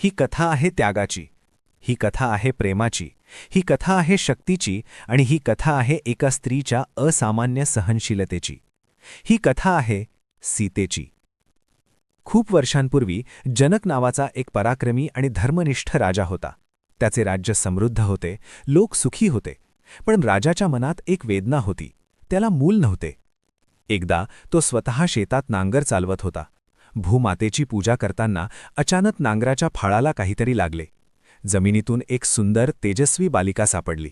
ही कथा आहे त्यागाची, ही कथा आहे प्रेमाची, ही कथा आहे शक्तीची आणि ही कथा आहे एका स्त्रीच्या असामान्य सहनशीलतेची. ही कथा आहे सीतेची. खूप वर्षांपूर्वी जनक नावाचा एक पराक्रमी आणि धर्मनिष्ठ राजा होता. त्याचे राज्य समृद्ध होते, लोक सुखी होते. पण राजाच्या मनात एक वेदना होती. त्याला मूल नव्हते. एकदा तो स्वतः शेतात नांगर चालवत होता. भूमातेची पूजा करताना अचानक नांगराच्या फाळाला काहीतरी लागले. जमिनीतून एक सुंदर तेजस्वी बालिका सापडली.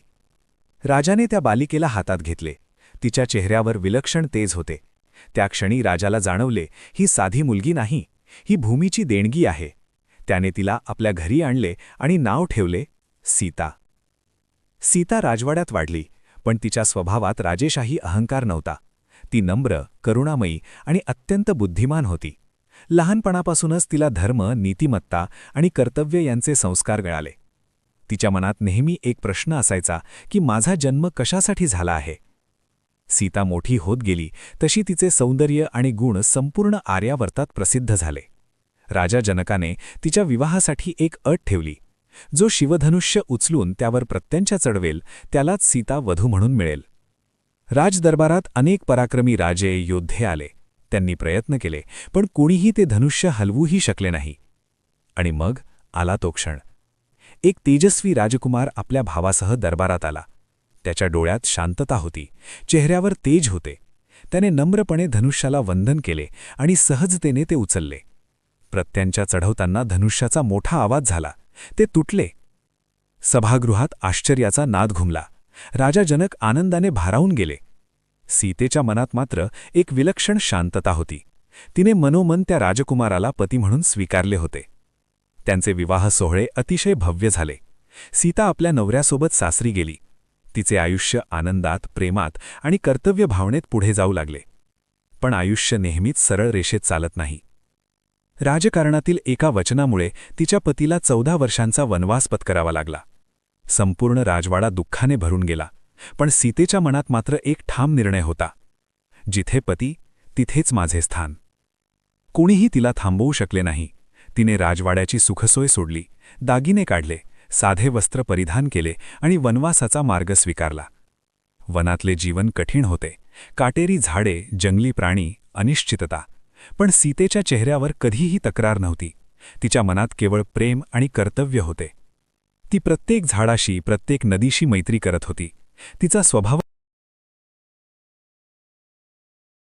राजाने त्या बालिकेला हातात घेतले. तिच्या चेहऱ्यावर विलक्षण तेज होते. त्या क्षणी राजाला जाणवले, ही साधी मुलगी नाही, ही भूमीची देणगी आहे. त्याने तिला आपल्या घरी आणले आणि नाव ठेवले सीता. सीता राजवाड्यात वाढली, पण तिच्या स्वभावात राजेशाही अहंकार नव्हता. ती नम्र, करुणामयी आणि अत्यंत बुद्धिमान होती. लहानपणापासूनच तिला धर्म, नीतिमत्ता आणि कर्तव्य यांचे संस्कार मिळाले. तिच्या मनात नेहमी एक प्रश्न असायचा की माझा जन्म कशासाठी झाला आहे. सीता मोठी होत गेली तशी तिचे सौंदर्य आणि गुण संपूर्ण आर्यावर्तात प्रसिद्ध झाले. राजा जनकाने तिच्या विवाहासाठी एक अट ठेवली. जो शिवधनुष्य उचलून त्यावर प्रत्यंचा चढवेल त्यालाच सीता वधू म्हणून मिळेल. राजदरबारात अनेक पराक्रमी राजे, योद्धे आले. त्यांनी प्रयत्न केले, पण कोणीही ते धनुष्य हलवूही शकले नाही. आणि मग आला तो क्षण. एक तेजस्वी राजकुमार आपल्या भावासह दरबारात आला. त्याच्या डोळ्यात शांतता होती, चेहऱ्यावर तेज होते. त्याने नम्रपणे धनुष्याला वंदन केले आणि सहजतेने ते उचलले. प्रत्यंचा चढवताना धनुष्याचा मोठा आवाज झाला. ते तुटले. सभागृहात आश्चर्याचा नाद घुमला. राजा जनक आनंदाने भारावून गेले. सीतेच्या मनात मात्र एक विलक्षण शांतता होती. तिने मनोमन त्या राजकुमाराला पती म्हणून स्वीकारले होते. त्यांचे विवाह सोहळे अतिशय भव्य झाले. सीता आपल्या नवऱ्यासोबत सासरी गेली. तिचे आयुष्य आनंदात, प्रेमात आणि कर्तव्य भावनेत पुढे जाऊ लागले. पण आयुष्य नेहमीच सरळ रेषेत चालत नाही. राजकारणातील एका वचनामुळे तिच्या पतीला 14 वर्षांचा वनवास पत्करावा लागला. संपूर्ण राजवाडा दुःखाने भरून गेला. पण सीतेच्या मनात मात्र एक ठाम निर्णय होता. जिथे पती तिथेच माझे स्थान. कोणीही तिला थांबवू शकले नाही. तिने राजवाड्याची सुखसोय सोडली, दागिने काढले, साधे वस्त्र परिधान केले आणि वनवासाचा मार्ग स्वीकारला. वनातले जीवन कठीण होते. काटेरी झाडे, जंगली प्राणी, अनिश्चितता. पण सीतेच्या चेहऱ्यावर कधीही तक्रार नव्हती. तिच्या मनात केवळ प्रेम आणि कर्तव्य होते. ती प्रत्येक झाडाशी, प्रत्येक नदीशी मैत्री करत होती. तिचा स्वभाव